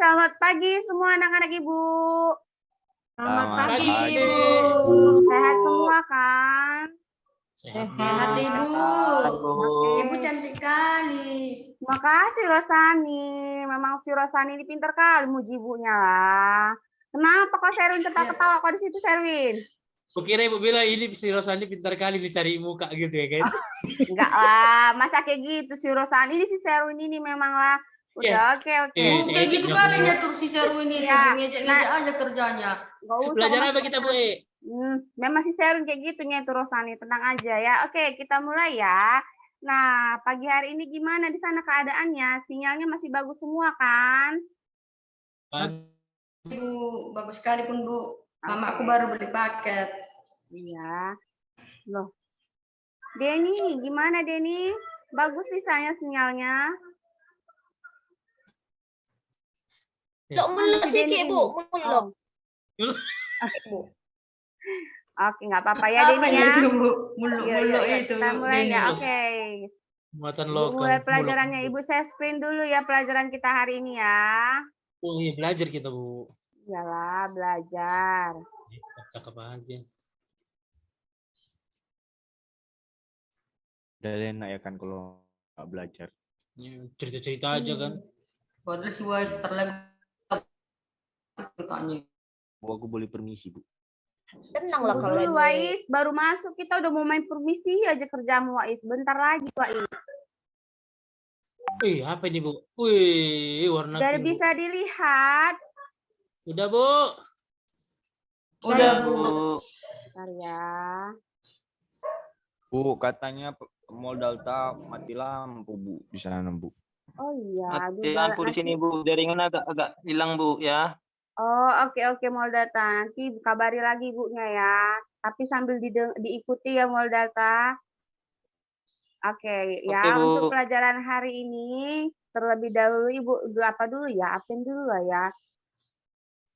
Selamat pagi semua anak-anak Ibu. Selamat pagi, pagi. Ibu. Sehat semua kan? Sehat, Ibu. Oke. Ibu cantik kali. Terima kasih Rosani. Memang si Rosani ini pintar kali muji ibunya lah. Kenapa kok Serwin ketawa-ketawa kok di situ Serwin? Kukira ibu bilang ini si Rosani pintar kali dicari muka gitu ya kan? Enggak lah, masa kayak gitu si Rosani ini si Serwin ini memang lah. Udah oke. Kayak gitu kali nyatur si Serwin itu. Ya, Ngejek-ngejek aja kerjanya. Nggak usah. Belajar apa kita Bu E? Memang si Serwin kayak gitu itu Rosani, tenang aja ya. Oke, kita mulai ya. Nah, pagi hari ini gimana di sana keadaannya? Sinyalnya masih bagus semua kan? Bu, bagus sekali pun Bu. Mama aku baru beli paket. Iya. Loh. Denny, gimana Denny? Bagus misalnya sinyalnya? Cok muluk sikit Bu, muluk. Bu. Oke, nggak apa-apa ya Denny ya. Muluk itu. Kita mulai ya, oke. Muatan Ibu lokal. mulai pelajarannya. Ibu saya screen dulu ya pelajaran kita hari ini ya. Oh iya belajar kita Bu. Iyalah, belajar. Cakep aja. Udah enak ya kan kalau nggak belajar. Cerita-cerita aja kan. Padahal si Wais terlebih. Bu, aku boleh permisi Bu. Tenang lah kalau Dulu Wais, baru masuk kita udah mau main permisi aja kerjamu Wais. Bentar lagi Wais. Wih apa ini Bu? Wih warna Udah pink, bisa Bu. dilihat. Udah Bu. Udah Bu. Bentar ya. Bu, katanya Mall Delta mati lampu Bu di sana Bu. Oh iya. Mati lampu di sini Bu, jaringan agak hilang Bu ya. Oh oke Mall Data. Nanti kabari lagi ibunya ya. Tapi sambil diikuti ya Mall Data. Oke ya. Bu. Untuk pelajaran hari ini terlebih dahulu Ibu apa dulu ya? Absen dulu lah ya.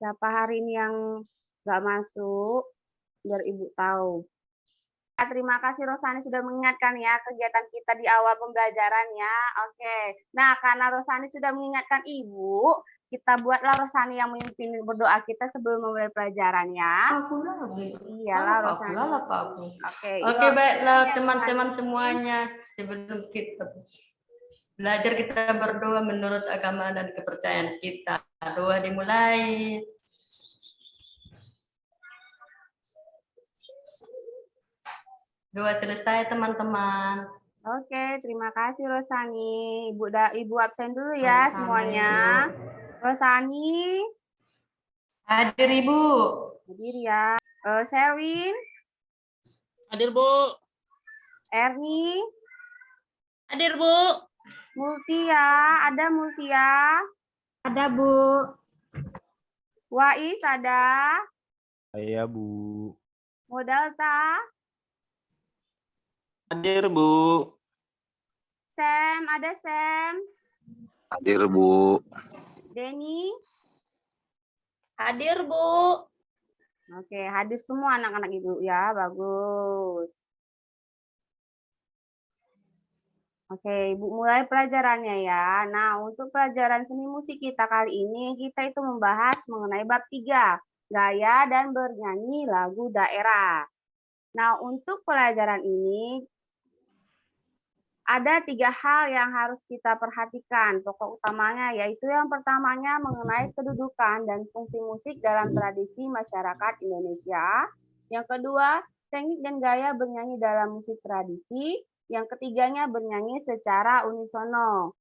Siapa hari ini yang nggak masuk biar Ibu tahu. Terima kasih Rosani sudah mengingatkan ya kegiatan kita di awal pembelajaran ya. Oke. Nah, karena Rosani sudah mengingatkan Ibu, kita buatlah Rosani yang memimpin berdoa kita sebelum memulai pelajaran ya. Aku lagi. Iyalah Rosani. Oke, baiklah teman-teman semuanya. Sebelum kita belajar, kita berdoa menurut agama dan kepercayaan kita. Doa dimulai. Doa selesai teman-teman. Oke, terima kasih Rosani. Ibu absen dulu ya semuanya. Rosani. Hadir Ibu. Hadir ya. Serwin. Hadir Bu. Erni. hadir Bu. Multia, ada Multia? Ada Bu. Wais ada? Iya Bu. Modalta? Hadir Bu. Sam, ada Sam? Hadir Bu. Denny? Hadir Bu. Oke, hadir semua anak-anak Ibu ya, bagus. Oke, Ibu mulai pelajarannya ya. Nah, untuk pelajaran seni musik kita kali ini, kita itu membahas mengenai bab 3, gaya dan bernyanyi lagu daerah. Nah, untuk pelajaran ini, ada 3 hal yang harus kita perhatikan. Pokok utamanya yaitu yang pertamanya mengenai kedudukan dan fungsi musik dalam tradisi masyarakat Indonesia. Yang kedua, teknik dan gaya bernyanyi dalam musik tradisi. Yang ketiganya bernyanyi secara unisono.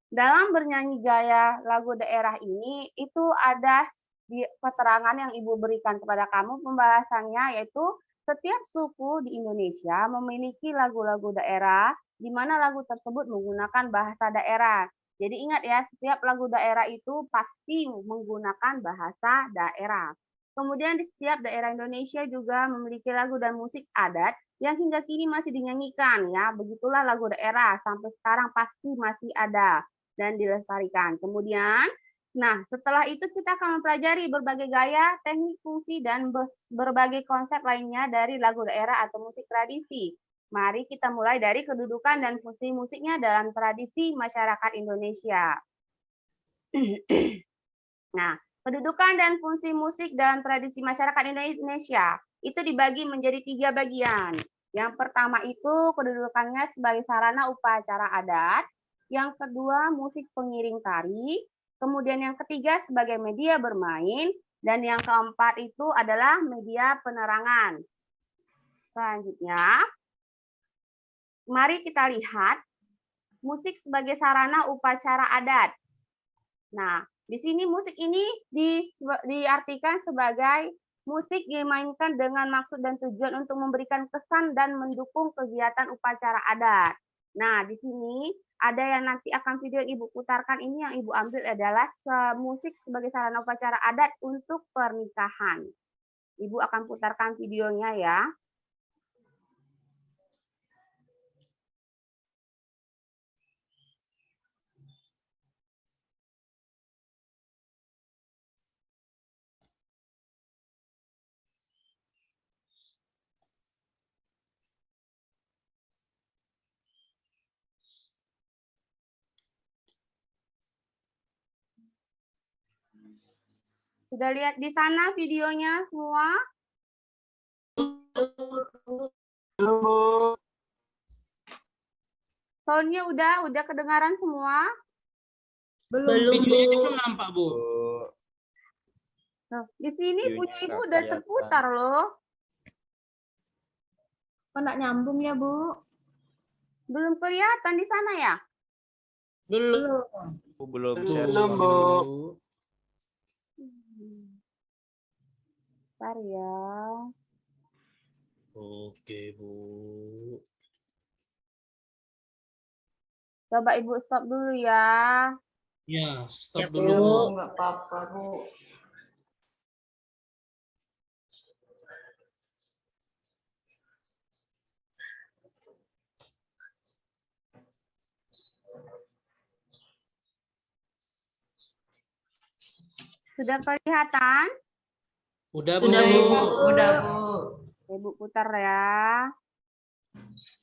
Dalam bernyanyi gaya lagu daerah ini, itu ada di keterangan yang Ibu berikan kepada kamu pembahasannya, yaitu setiap suku di Indonesia memiliki lagu-lagu daerah di mana lagu tersebut menggunakan bahasa daerah. Jadi ingat ya, setiap lagu daerah itu pasti menggunakan bahasa daerah. Kemudian di setiap daerah Indonesia juga memiliki lagu dan musik adat yang hingga kini masih dinyanyikan ya. Begitulah lagu daerah sampai sekarang pasti masih ada dan dilestarikan. Kemudian, nah setelah itu kita akan mempelajari berbagai gaya, teknik, fungsi, dan berbagai konsep lainnya dari lagu daerah atau musik tradisi. Mari kita mulai dari kedudukan dan fungsi musiknya dalam tradisi masyarakat Indonesia. Nah, kedudukan dan fungsi musik dalam tradisi masyarakat Indonesia itu dibagi menjadi 3 bagian. Yang pertama itu kedudukannya sebagai sarana upacara adat. Yang kedua, musik pengiring tari. Kemudian yang ketiga sebagai media bermain. Dan yang keempat itu adalah media penerangan. Selanjutnya, mari kita lihat musik sebagai sarana upacara adat. Nah, di sini musik ini diartikan sebagai musik dimainkan dengan maksud dan tujuan untuk memberikan kesan dan mendukung kegiatan upacara adat. Nah, di sini ada yang nanti akan video yang Ibu putarkan ini yang Ibu ambil adalah musik sebagai sarana upacara adat untuk pernikahan. Ibu akan putarkan videonya ya. Sudah lihat di sana videonya semua? Soundnya udah kedengaran semua? Belum, Videonya Bu. belum nampak, Bu. Nah, di sini Videonya punya Ibu nggak udah kelihatan. terputar loh. Kok nggak nyambung ya, Bu? Belum kelihatan di sana ya? Belum. Bu belum share Belum, slide. Bu. Bentar ya. Oke, Bu. Coba Ibu stop dulu ya. Ya, stop Ya, dulu, Bu. Bu. Nggak apa-apa, Bu. Sudah kelihatan? Udah, Bu. Udah, Bu. Udah, Bu. Ibu putar ya.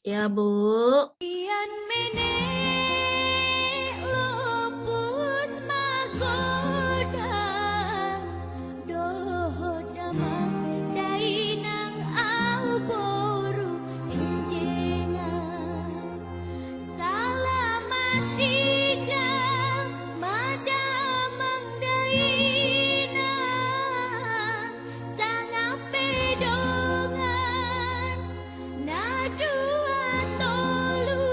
Ya, Bu. Dua tolu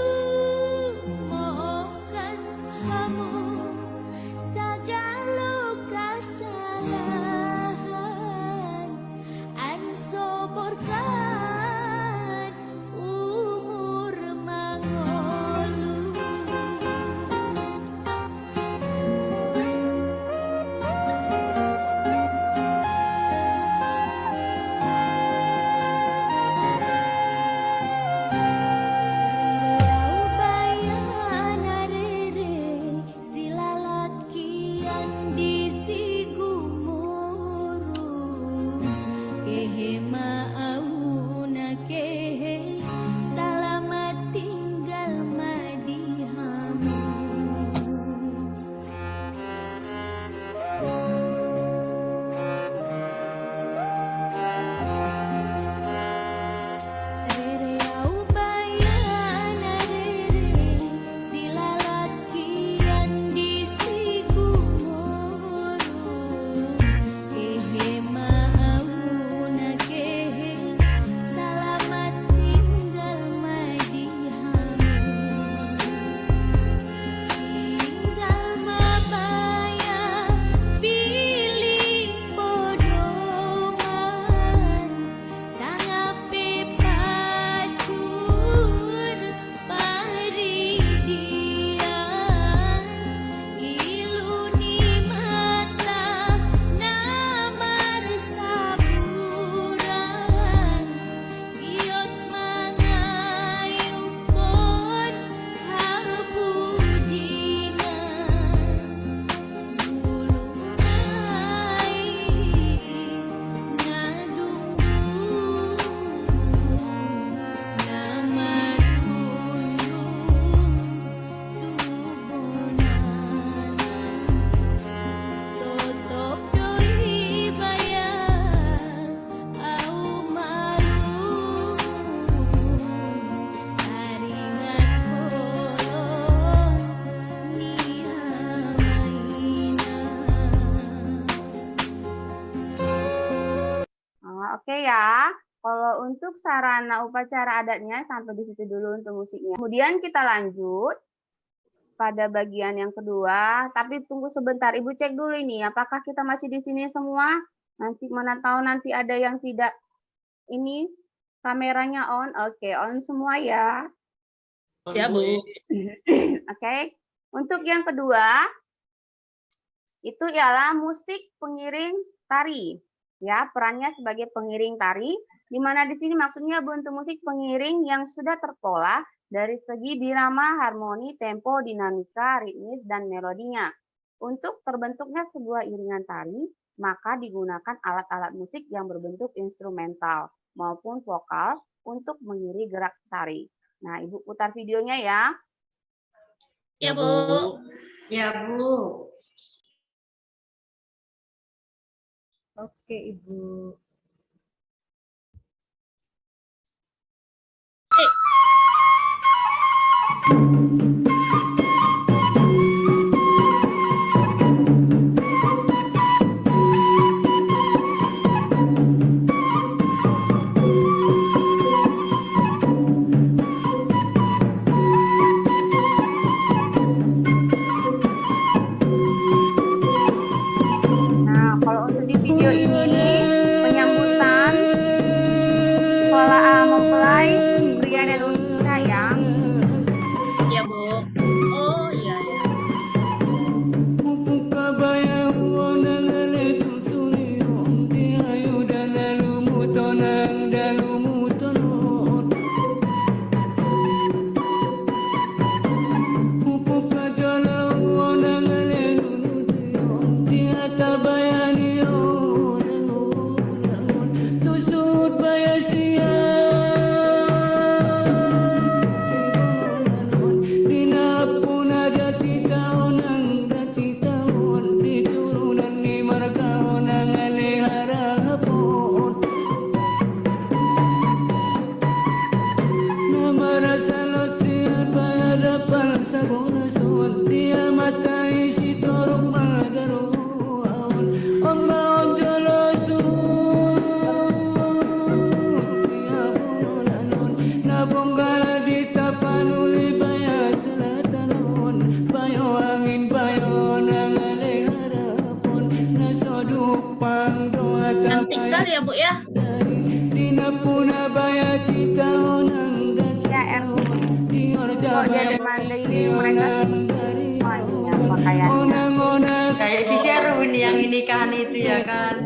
Oke ya. Kalau untuk sarana upacara adatnya sampai di situ dulu untuk musiknya. Kemudian kita lanjut pada bagian yang kedua. Tapi tunggu sebentar, Ibu cek dulu ini. Apakah kita masih di sini semua? Nanti mana tahu nanti ada yang tidak ini kameranya on. Oke, on semua ya. Ya, Bu. Oke. Untuk yang kedua itu ialah musik pengiring tari. Ya, perannya sebagai pengiring tari, di mana di sini maksudnya untuk musik pengiring yang sudah terpola dari segi birama, harmoni, tempo, dinamika, ritmis, dan melodinya. Untuk terbentuknya sebuah iringan tari, maka digunakan alat-alat musik yang berbentuk instrumental maupun vokal untuk mengiringi gerak tari. Nah, Ibu putar videonya ya. Ya, Bu. Ya, Bu. Oke, Ibu. Nah, kalau untuk di video ini penyambutan sekolah mempelai pria dan wanita ya. Ya, Bu. Oh, iya, ya. Cantik kali ya, Bu ya. Ya, kok jadi mandiri mereka semuanya pakaiannya. Kayak si Sherwin yang ini kan itu ya kan.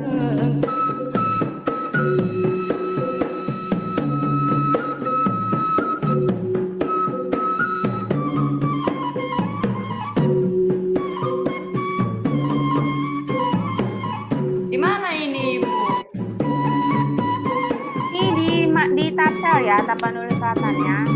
Di mana ini, Bu? Ini di Tapsel ya, Tapanuli Selatan ya. Oh.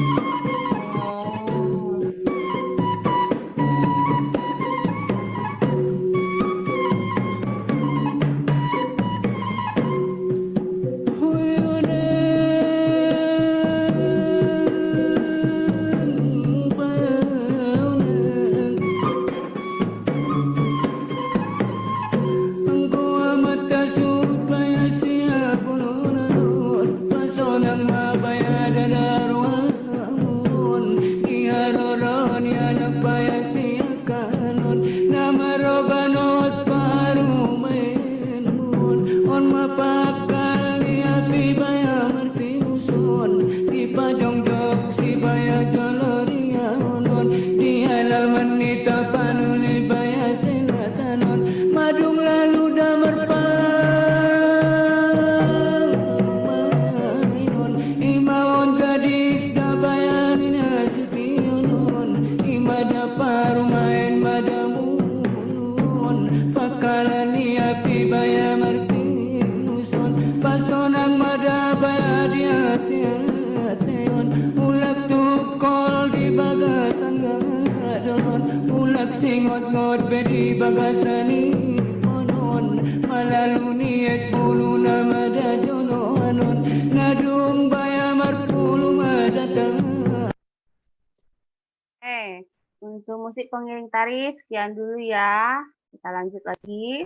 Untuk musik pengiring tari sekian dulu ya. Kita lanjut lagi.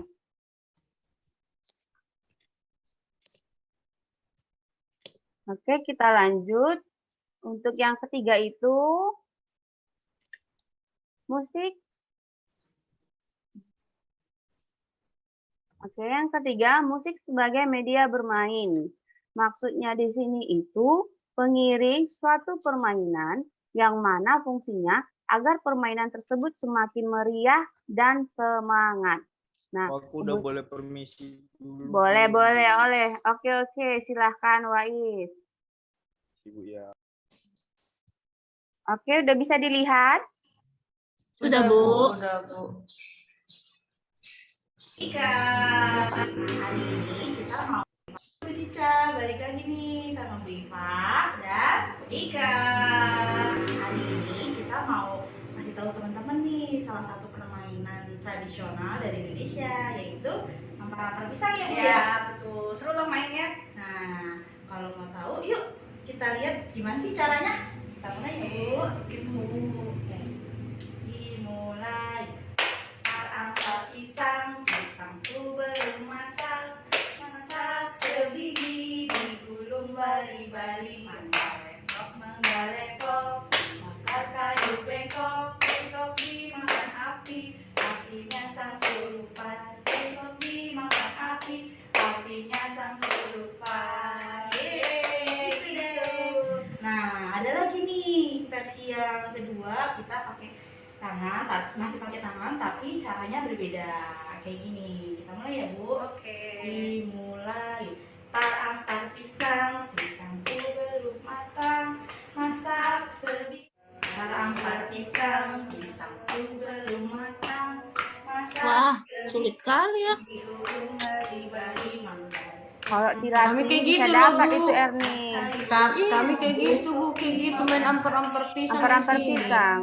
Oke, kita lanjut. Untuk yang ketiga itu musik. Oke, yang ketiga musik sebagai media bermain. Maksudnya di sini itu pengiring suatu permainan yang mana fungsinya agar permainan tersebut semakin meriah dan semangat. Nah, Aku udah boleh permisi dulu. boleh, oleh. Oke, silahkan Wais. Ibu ya. Oke, udah bisa dilihat? Sudah, Bu. Udah, Bu. Ika, hari ini kita mau berbicara balik lagi nih sama Bu Iva dan Ika. Hari ini kita mau kasih tahu teman-teman nih salah satu permainan tradisional dari Indonesia yaitu lempar-lempar pisang ya Bu ya. Betul, seru loh mainnya. Nah, kalau mau tahu yuk kita lihat gimana sih caranya. Kita mulai ya Bu. Oke. Dimulai. Angkat pisang, pisangku belum matang, masak sebiji, digulung bali-bali, menggalekok, bakar kayu bengkok, bengkok dimakan api, apinya sang serupa, bengkok dimakan api, apinya sang serupa. Nah, ada lagi nih versi yang kedua, kita pakai tangan, masih pakai tangan tapi caranya berbeda kayak gini. Kita mulai ya Bu. Oke. Dimulai. Angkat pisang, pisangku belum matang, masak sebiji. Angkat pisang, pisangku belum matang, masak. Wah, sulit kali ya. Kalau dilatih Kami kayak bisa gitu loh, dapat Bu. itu Erni. Kami kayak gitu, Bu, kayak gitu main ampar-ampar pisang. Ampar-ampar di sini. pisang.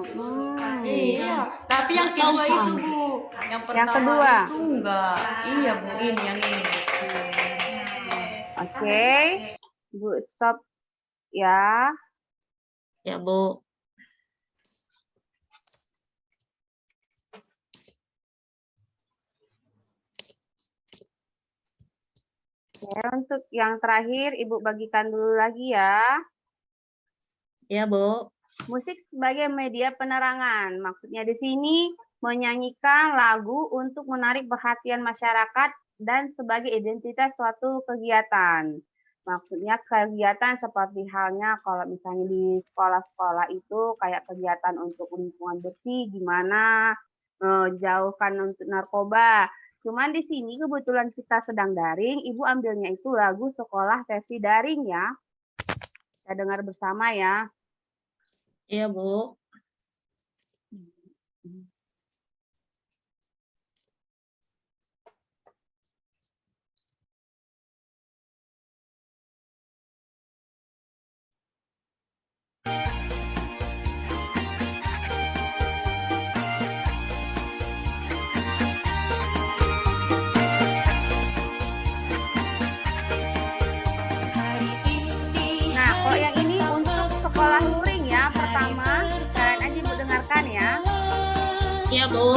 Iya, tapi yang Nggak tahu kedua itu, soalnya. Bu. Yang pertama Yang kedua. itu enggak. Iya, Bu, ini yang ini. Oke. Bu, stop ya. Ya, Bu. Oke, untuk yang terakhir Ibu bagikan dulu lagi ya. Ya, Bu. Musik sebagai media penerangan. Maksudnya di sini menyanyikan lagu untuk menarik perhatian masyarakat dan sebagai identitas suatu kegiatan. Maksudnya kegiatan seperti halnya kalau misalnya di sekolah-sekolah itu kayak kegiatan untuk lingkungan bersih, gimana jauhkan untuk narkoba. Cuman di sini kebetulan kita sedang daring, Ibu ambilnya itu lagu sekolah versi daring ya. Kita dengar bersama ya. Iya, Bu. Nah, kalau yang ini untuk sekolah luring ya, pertama kalian aja Ibu dengarkan ya. Iya, Bu.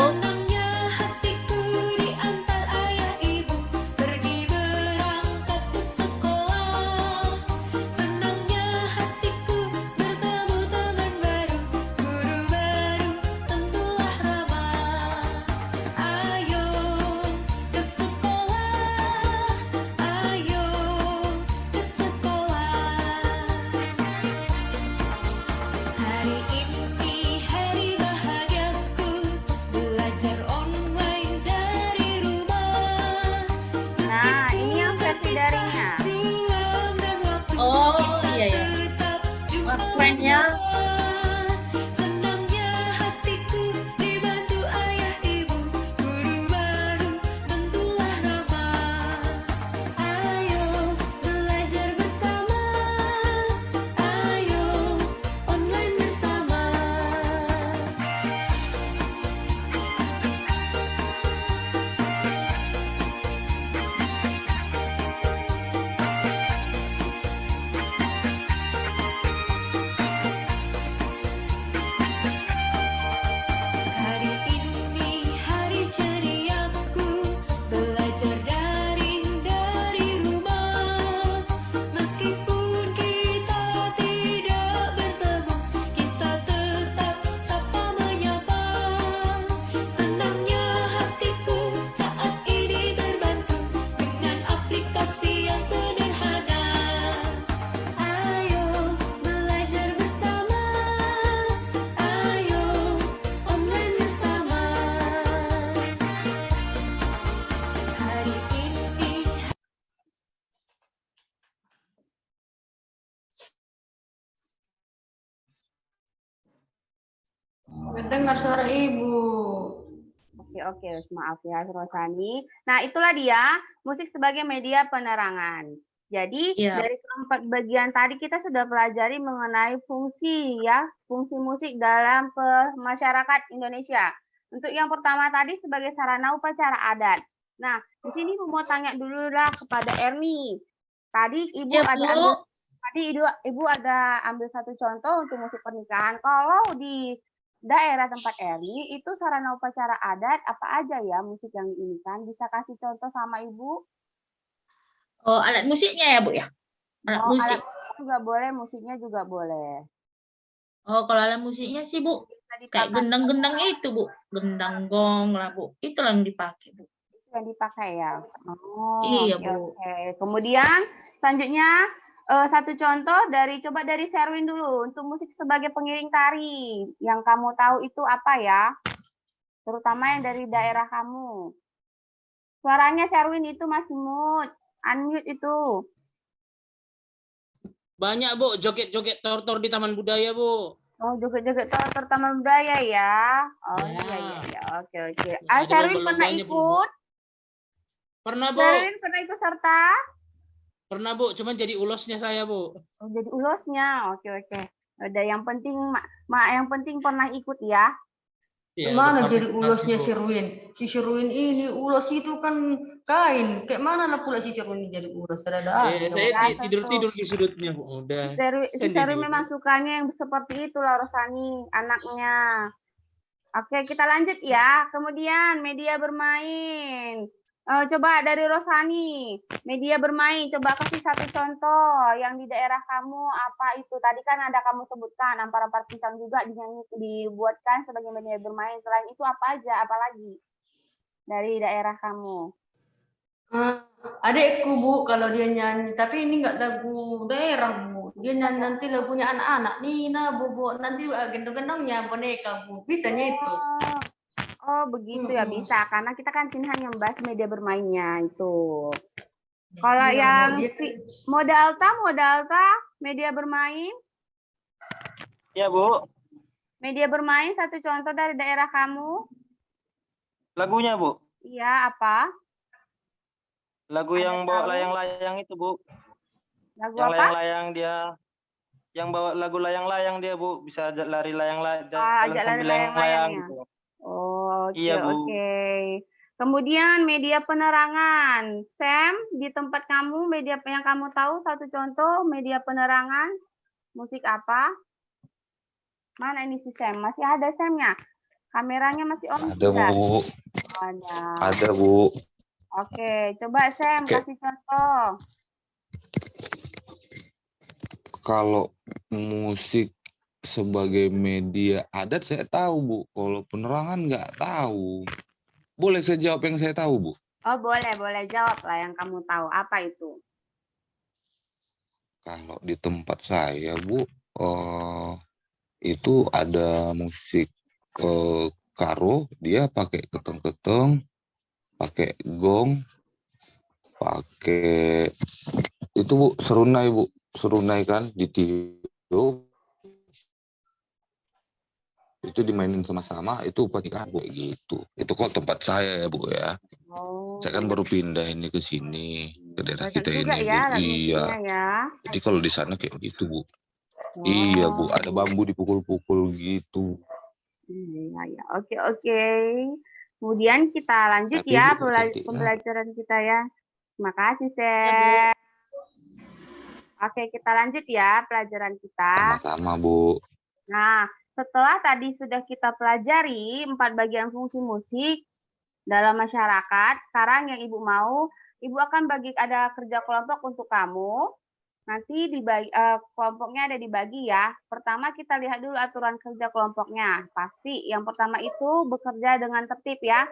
Hari ini hari bahagiaku, belajar Dengar suara ibu. Oke, maaf ya Rosani. Nah, itulah dia musik sebagai media penerangan. Jadi Iya. dari keempat bagian tadi kita sudah pelajari mengenai fungsi ya, fungsi musik dalam masyarakat Indonesia. Untuk yang pertama tadi sebagai sarana upacara adat. Nah, di sini Ibu mau tanya dulu lah kepada Erni. Tadi Ibu Ya, ada Bu. ambil Ibu ada ambil satu contoh untuk musik pernikahan. Kalau di daerah tempat Erni itu sarana upacara adat apa aja ya musik yang diinginkan? Bisa kasih contoh sama Ibu? Oh, alat musiknya ya, Bu ya? Alat musik. Alat juga boleh, musiknya juga boleh. Oh, kalau alat musiknya sih, Bu, kayak gendang-gendang itu, Bu. Gendang gong lah, Bu. Itulah yang dipakai, Bu. Itu yang dipakai ya. Oh, Iya, oke, Bu. oke. Kemudian selanjutnya satu contoh coba dari Sherwin dulu untuk musik sebagai pengiring tari. Yang kamu tahu itu apa ya? Terutama yang dari daerah kamu. Suaranya Sherwin itu masih mute. Unmute itu. Banyak, Bu, joget-joget tor-tor di Taman Budaya, Bu. Oh, joget-joget tor taman budaya ya. Oh, Ya. iya. Oke, oke. Ada Sherwin pernah lomba-lombanya, Bu. ikut? Pernah, Bu. Sherwin pernah ikut serta? Pernah, Bu. Cuman jadi ulosnya saya, Bu. Oh, jadi ulosnya. Oke, oke. Udah yang penting yang penting pernah ikut ya. Iya, Gimana ikut jadi partisipasi, ulosnya Bu. si Sherwin? Si Sherwin ini ulos itu kan kain. Kayak mana lah pula si Sherwin ini jadi ulos? Ada Saya Ya, tidur-tidur di sudutnya, Bu. Udah. Si Sherwin memang sukanya yang seperti itu lah Rosani, anaknya. Oke, kita lanjut ya. Kemudian media bermain. Coba dari Rosani, media bermain. Coba kasih satu contoh yang di daerah kamu apa itu? Tadi kan ada kamu sebutkan ampar-ampar pisang juga dibuatkan sebagai media bermain. Selain itu apa aja? Apalagi dari daerah kamu? Adekku Bu, kalau dia nyanyi, tapi ini nggak lagu daerah Bu. Dia nyanyi nanti lagunya anak-anak. Nina, Bobo, nanti gendong-gendongnya boneka Bu. Bisanya itu. Oh, begitu ya bisa. Karena kita kan sini hanya membahas media bermainnya itu. Kalau Iya, yang dia- modalta, media bermain, Ya, Bu. media bermain satu contoh dari daerah kamu. Lagunya, Bu. Iya, apa? Lagu Ada yang bawa tahu? layang-layang itu, Bu. Lagu Yang apa? layang-layang dia. Yang bawa lagu layang-layang dia, Bu. Bisa lari layang-layang, jalan Ajak lari sambil layang-layang layang-layangnya. gitu. Oh, oke, Iya, Bu. oke. Kemudian media penerangan. Sam, di tempat kamu media yang kamu tahu satu contoh media penerangan musik apa? Mana ini si Sam? Masih ada Samnya? Kameranya masih on Ada, tidak? Bu. Ada. Ada, Bu. Oke, coba Sam Oke. kasih contoh. Kalau musik sebagai media adat saya tahu, Bu. Kalau penerangan nggak tahu. Boleh saya jawab yang saya tahu, Bu? Oh, boleh jawab lah yang kamu tahu. Apa itu? Kalau di tempat saya, Bu, itu ada musik karo, dia pakai keteng-keteng, pakai gong, pakai itu, Bu, serunai, Bu. Serunai kan ditiup, itu dimainin sama-sama, itu pernikahan kayak gitu. Itu kok tempat saya ya, Bu ya. Oh, Saya kan baru pindah ini ke sini, ke daerah banyak kita juga ini, Bu. ya alat Iya. musiknya ya. Jadi kalau di sana kayak gitu, Bu. Oh. Iya, Bu. Ada bambu dipukul-pukul gitu. Iya, ya. Oke, oke. Kemudian kita lanjut Tapi ya Bu, cantik lah. pembelajaran kita ya. Terima kasih, Ya, Bu. Sam. Oke, kita lanjut ya pelajaran kita. Sama-sama, Bu. Nah, setelah tadi sudah kita pelajari 4 bagian fungsi musik dalam masyarakat, sekarang yang Ibu mau, Ibu akan ada kerja kelompok untuk kamu. Nanti kelompoknya ada dibagi ya. Pertama kita lihat dulu aturan kerja kelompoknya. Pasti yang pertama itu bekerja dengan tertib ya.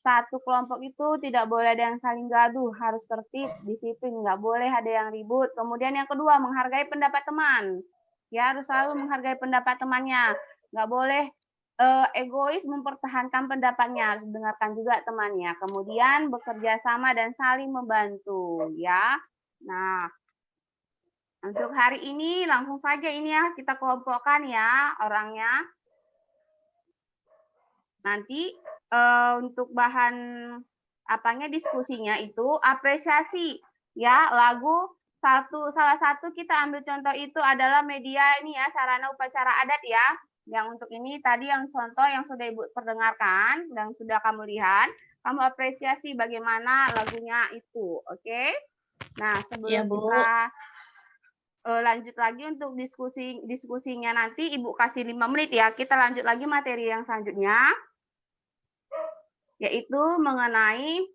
Satu kelompok itu tidak boleh ada yang saling gaduh, harus tertib, disiplin, nggak boleh ada yang ribut. Kemudian yang kedua, menghargai pendapat teman. Ya, harus selalu menghargai pendapat temannya. Nggak boleh egois mempertahankan pendapatnya, harus dengarkan juga temannya. Kemudian bekerja sama dan saling membantu, ya. Nah, untuk hari ini langsung saja ini ya kita kelompokkan ya orangnya. Nanti untuk bahan apanya diskusinya itu apresiasi ya lagu salah satu kita ambil contoh itu adalah media ini ya sarana upacara adat ya. Yang untuk ini tadi yang contoh yang sudah Ibu perdengarkan dan sudah kamu lihat, kamu apresiasi bagaimana lagunya itu, oke? Nah, sebelum kita lanjut lagi untuk diskusinya nanti Ibu kasih 5 menit ya. Kita lanjut lagi materi yang selanjutnya, yaitu mengenai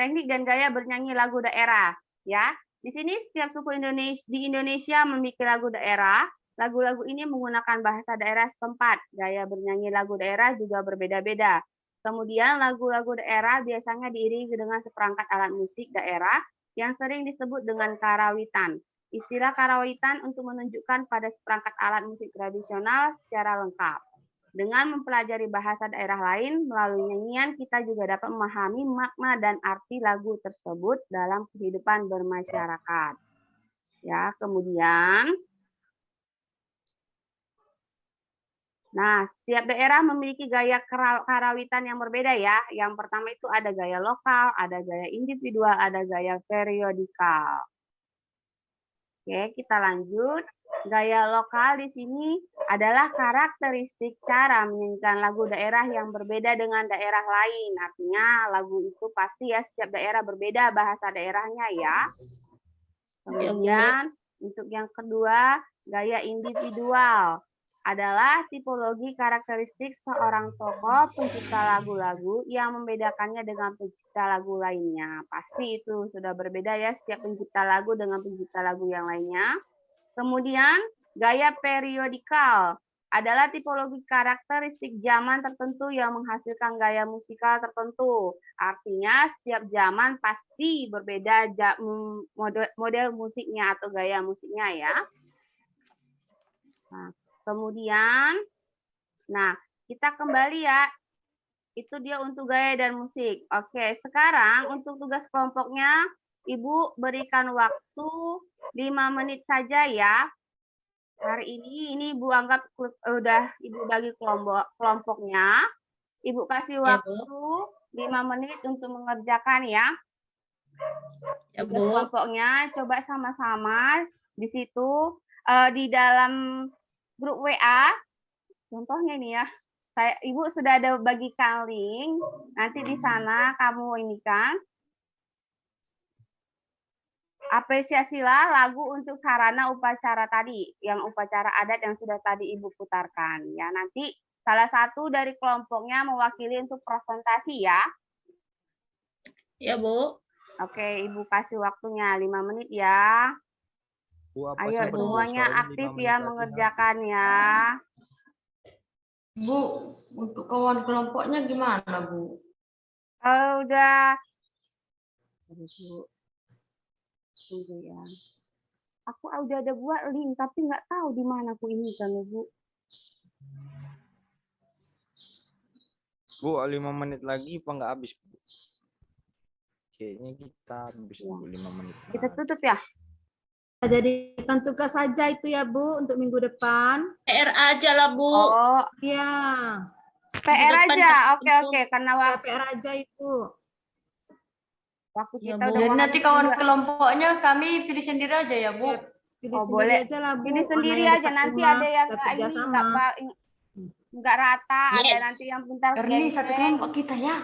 teknik dan gaya bernyanyi lagu daerah ya. Di sini setiap suku di Indonesia memiliki lagu daerah. Lagu-lagu ini menggunakan bahasa daerah setempat. Gaya bernyanyi lagu daerah juga berbeda-beda. Kemudian lagu-lagu daerah biasanya diiringi dengan seperangkat alat musik daerah yang sering disebut dengan karawitan. Istilah karawitan untuk menunjukkan pada seperangkat alat musik tradisional secara lengkap. Dengan mempelajari bahasa daerah lain, melalui nyanyian kita juga dapat memahami makna dan arti lagu tersebut dalam kehidupan bermasyarakat. Ya, kemudian, nah, setiap daerah memiliki gaya karawitan yang berbeda ya. Yang pertama itu ada gaya lokal, ada gaya individual, ada gaya periodikal. Oke, kita lanjut. Gaya lokal di sini adalah karakteristik cara menyanyikan lagu daerah yang berbeda dengan daerah lain. Artinya lagu itu pasti ya setiap daerah berbeda bahasa daerahnya ya. Kemudian untuk yang kedua, gaya individual adalah tipologi karakteristik seorang tokoh pencipta lagu-lagu yang membedakannya dengan pencipta lagu lainnya. Pasti itu sudah berbeda ya setiap pencipta lagu dengan pencipta lagu yang lainnya. Kemudian gaya periodikal adalah tipologi karakteristik zaman tertentu yang menghasilkan gaya musikal tertentu. Artinya setiap zaman pasti berbeda model musiknya atau gaya musiknya ya. Nah, kemudian, nah kita kembali ya. Itu dia untuk gaya dan musik. Oke, sekarang untuk tugas kelompoknya, Ibu berikan waktu 5 menit saja ya. Hari ini Ibu anggap udah Ibu bagi kelompoknya. Ibu kasih waktu 5 menit untuk mengerjakan ya. Tugas kelompoknya coba sama-sama di situ di dalam grup WA. Contohnya nih ya. Ibu sudah ada bagikan link. Nanti di sana kamu ini kan apresiasilah lagu untuk sarana upacara tadi, yang upacara adat yang sudah tadi Ibu putarkan. Ya, nanti salah satu dari kelompoknya mewakili untuk presentasi ya. Ya, Bu. Oke, Ibu kasih waktunya 5 menit ya. Bu, apa Ayo sih, Bu? semuanya Soalnya aktif 5 ya menit lagi, mengerjakan ya. Bu, untuk kawan kelompoknya gimana, Bu? Udah. Tunggu ya. Aku udah ada buat link, tapi nggak tahu di mana aku ini kan, Bu. Bu, 5 menit lagi apa nggak habis, Bu? Kayaknya kita habis, Bu, 5 menit. Kita tutup ya. Jadikan tugas saja itu ya, Bu, untuk minggu depan. PR aja lah, Bu. Oh, Iya. PR depan aja. tertentu. Oke, karena Ya, waktu PR aja itu. Ya, kita Bu. udah Jadi mau nanti habis kawan juga. kelompoknya kami pilih sendiri aja ya, Bu. Ya, pilih Oh, sendiri boleh. aja lah, Bu. Pilih Mana sendiri yang aja. dekat Nanti rumah, ada yang kita nggak ini kerjasama. nggak rata. Ada Yes. nanti yang pintar Erni satu kelompok kita ya.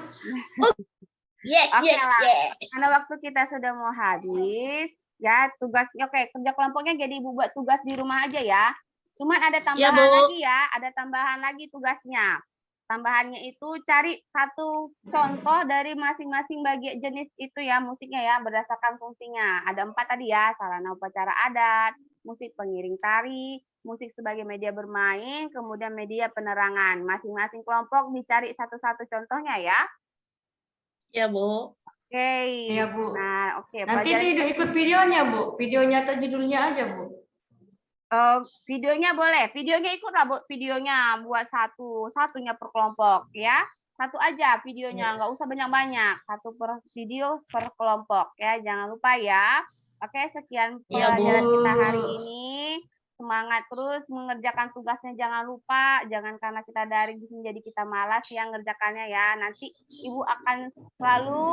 Yes, Oke yes, lah. yes. Karena waktu kita sudah mau habis, ya tugasnya oke kerja kelompoknya jadi Ibu buat tugas di rumah aja ya. Cuman ada tambahan Bu. lagi ya, ada tambahan lagi tugasnya. Tambahannya itu cari satu contoh dari masing-masing bagian jenis itu ya musiknya ya berdasarkan fungsinya. Ada 4 tadi ya, sarana upacara adat, musik pengiring tari, musik sebagai media bermain, kemudian media penerangan. Masing-masing kelompok dicari satu-satu contohnya ya. Ya, Bu. Oke. Iya, Bu. Nah, oke. Nanti dia ikut videonya, Bu. Videonya atau judulnya aja, Bu. Videonya boleh. Videonya ikutlah, Bu. Videonya buat satunya per kelompok ya. Satu aja videonya, nggak usah banyak-banyak. Satu per video per kelompok ya. Jangan lupa ya. Oke, sekian Iya, Bu. pelajaran kita hari ini. semangat terus mengerjakan tugasnya, jangan lupa, jangan karena kita daring jadi kita malas ya ngerjakannya ya. Nanti Ibu akan selalu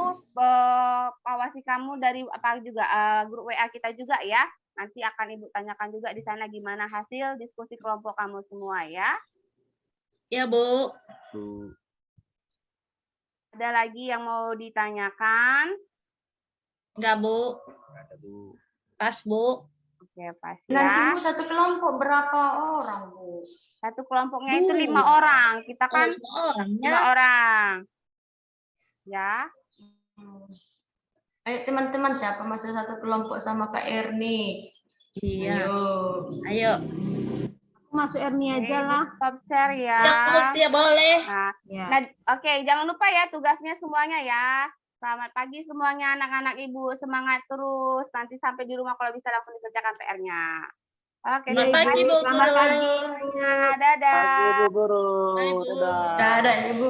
awasi kamu dari apa juga grup WA kita juga ya. Nanti akan Ibu tanyakan juga di sana gimana hasil diskusi kelompok kamu semua ya. Ya, Bu. Ada lagi yang mau ditanyakan? Enggak, Bu. Pas, Bu. Oke, pas Nanti ya. Bu satu kelompok berapa orang Bu? Satu kelompoknya Bu. itu 5 orang. Kita Oh, kan 5 orang 5 ya. orang. Ya. Ayo teman-teman, siapa masuk satu kelompok sama Kak Erni? Iya. Ayo. Ayo. Aku masuk Erni aja lah. Stop share ya. Ya, Bu, ya boleh. Nah, Ya. oke, jangan lupa ya tugasnya semuanya ya. Selamat pagi semuanya anak-anak Ibu, semangat terus. Nanti sampai di rumah kalau bisa langsung dikerjakan PR-nya. Oke, Iya, Selamat pagi, Bu selamat Guru. pagi semuanya. Dadah. Pagi Bu Guru. Bye, Bu. Dadah. Dadah Ibu.